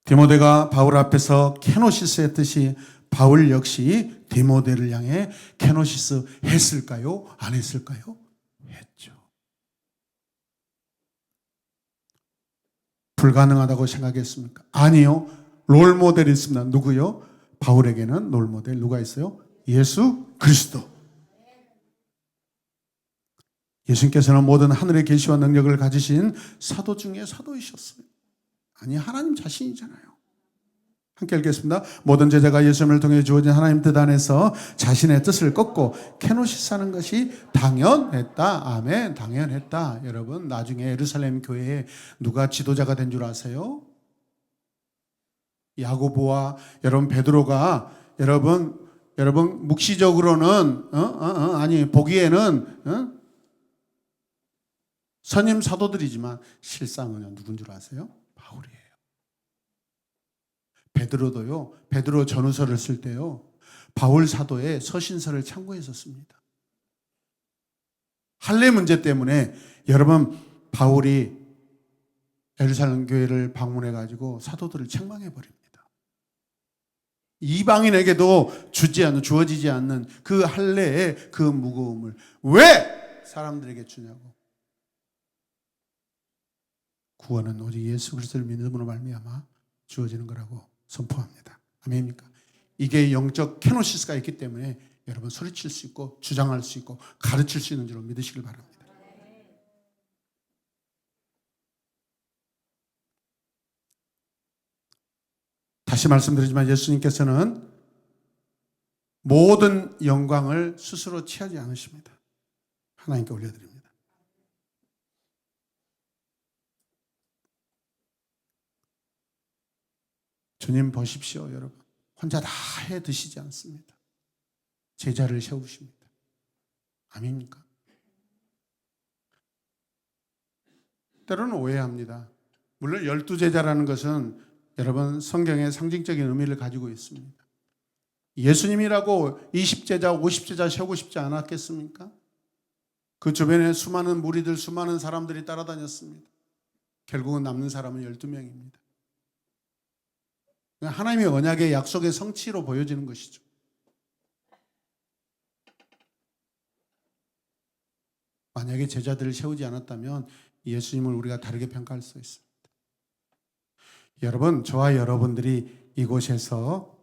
디모데가 바울 앞에서 케노시스 했듯이 바울 역시 디모데를 향해 케노시스 했을까요? 안 했을까요? 했죠. 불가능하다고 생각했습니까? 아니요. 롤모델이 있습니다. 누구요? 바울에게는 롤모델 누가 있어요? 예수 그리스도. 예수님께서는 모든 하늘의 계시와 능력을 가지신 사도 중에 사도이셨어요. 아니, 하나님 자신이잖아요. 함께 읽겠습니다. 모든 제자가 예수님을 통해 주어진 하나님 뜻 안에서 자신의 뜻을 꺾고 케노시스 하는 것이 당연했다. 아멘. 당연했다. 여러분, 나중에 예루살렘 교회에 누가 지도자가 된 줄 아세요? 야고보와 여러분 베드로가 여러분 묵시적으로는 아니 보기에는 선임 사도들이지만 실상은 누군 줄 아세요? 바울이에요. 베드로도요. 베드로 전후서를 쓸 때요. 바울 사도의 서신서를 참고해서 씁니다. 할례 문제 때문에 여러분 바울이 예루살렘 교회를 방문해 가지고 사도들을 책망해 버립니다. 이방인에게도 주어지지 않는 그 할례의 그 무거움을 왜 사람들에게 주냐고. 구원은 오직 예수 그리스도를 믿음으로 말미암아 주어지는 거라고 선포합니다. 아멘입니까? 이게 영적 케노시스가 있기 때문에 여러분 소리칠 수 있고 주장할 수 있고 가르칠 수 있는 줄 믿으시길 바랍니다. 다시 말씀드리지만 예수님께서는 모든 영광을 스스로 취하지 않으십니다. 하나님께 올려드립니다. 주님 보십시오, 여러분. 혼자 다 해 드시지 않습니다. 제자를 세우십니다. 아닙니까? 때로는 오해합니다. 물론 12제자라는 것은 여러분 성경에 상징적인 의미를 가지고 있습니다. 예수님이라고 20제자, 50제자 세우고 싶지 않았겠습니까? 그 주변에 수많은 무리들, 수많은 사람들이 따라다녔습니다. 결국은 남는 사람은 12명입니다. 하나님의 언약의 약속의 성취로 보여지는 것이죠. 만약에 제자들을 세우지 않았다면 예수님을 우리가 다르게 평가할 수 있습니다. 여러분, 저와 여러분들이 이곳에서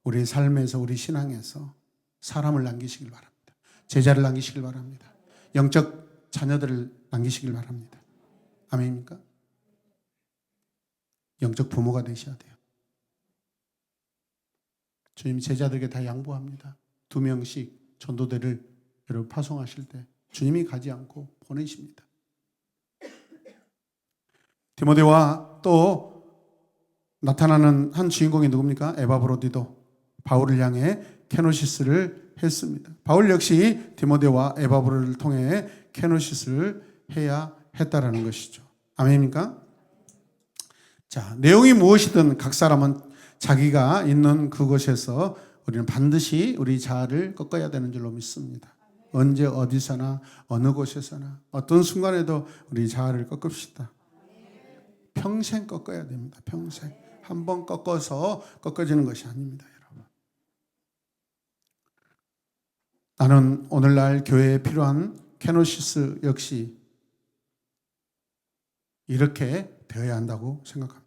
우리 삶에서 우리 신앙에서 사람을 남기시길 바랍니다. 제자를 남기시길 바랍니다. 영적 자녀들을 남기시길 바랍니다. 아멘입니까? 영적 부모가 되셔야 돼요. 주님 제자들에게 다 양보합니다. 2명씩 전도대를 여러분 파송하실 때 주님이 가지 않고 보내십니다. 디모데와 또 나타나는 한 주인공이 누굽니까? 에바브로디도 바울을 향해 케노시스를 했습니다. 바울 역시 디모데와 에바브로를 통해 케노시스를 해야 했다라는 것이죠. 아멘입니까? 자, 내용이 무엇이든 각 사람은 자기가 있는 그곳에서 우리는 반드시 우리 자아를 꺾어야 되는 줄로 믿습니다. 언제 어디서나 어느 곳에서나 어떤 순간에도 우리 자아를 꺾읍시다. 평생 꺾어야 됩니다. 평생. 한번 꺾어서 꺾어지는 것이 아닙니다, 여러분. 나는 오늘날 교회에 필요한 케노시스 역시 이렇게 되어야 한다고 생각합니다.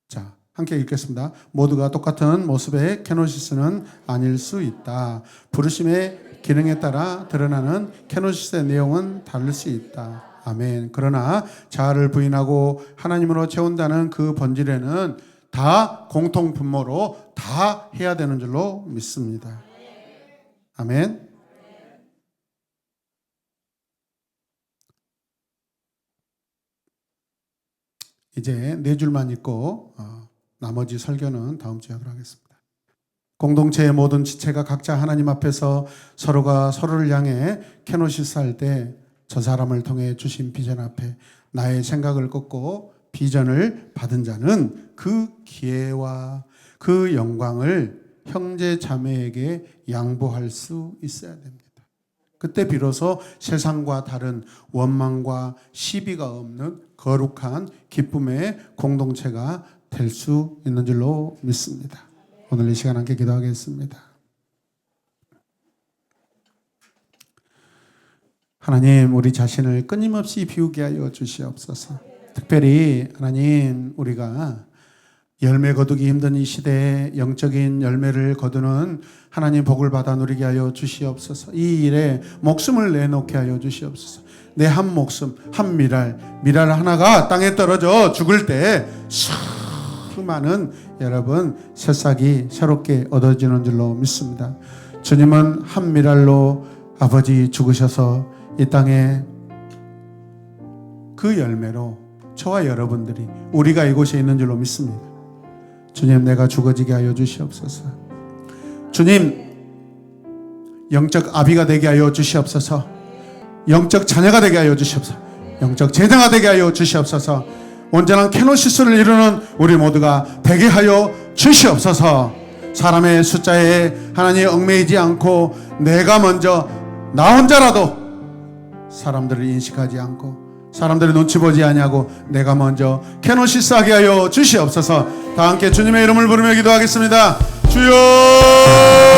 자, 함께 읽겠습니다. 모두가 똑같은 모습의 케노시스는 아닐 수 있다. 부르심의 기능에 따라 드러나는 케노시스의 내용은 다를 수 있다. 아멘. 그러나 자아를 부인하고 하나님으로 채운다는 그 본질에는 다 공통 분모로 다 해야 되는 줄로 믿습니다. 아멘. 이제 4줄만 읽고 나머지 설교는 다음 주에 하도록 하겠습니다. 공동체의 모든 지체가 각자 하나님 앞에서 서로가 서로를 향해 케노시스 할 때 저 사람을 통해 주신 비전 앞에 나의 생각을 꺾고 비전을 받은 자는 그 기회와 그 영광을 형제 자매에게 양보할 수 있어야 됩니다. 그때 비로소 세상과 다른 원망과 시비가 없는 거룩한 기쁨의 공동체가 될 수 있는 줄로 믿습니다. 오늘 이 시간 함께 기도하겠습니다. 하나님, 우리 자신을 끊임없이 비우게 하여 주시옵소서. 특별히 하나님, 우리가 열매 거두기 힘든 이 시대에 영적인 열매를 거두는 하나님 복을 받아 누리게 하여 주시옵소서. 이 일에 목숨을 내놓게 하여 주시옵소서. 내 한 목숨, 한 미랄 하나가 땅에 떨어져 죽을 때 수많은 여러분 새싹이 새롭게 얻어지는 줄로 믿습니다. 주님은 한 미랄로 아버지 죽으셔서 이 땅에 그 열매로 저와 여러분들이 우리가 이곳에 있는 줄로 믿습니다. 주님, 내가 죽어지게 하여 주시옵소서. 주님, 영적 아비가 되게 하여 주시옵소서. 영적 자녀가 되게 하여 주시옵소서. 영적 제자가 되게 하여 주시옵소서. 온전한 케노시스를 이루는 우리 모두가 되게 하여 주시옵소서. 사람의 숫자에 하나님 얽매이지 않고 내가 먼저 나 혼자라도 사람들을 인식하지 않고 사람들의 눈치 보지 아니하고 내가 먼저 케노시스하게 하여 주시옵소서. 다 함께 주님의 이름을 부르며 기도하겠습니다. 주여!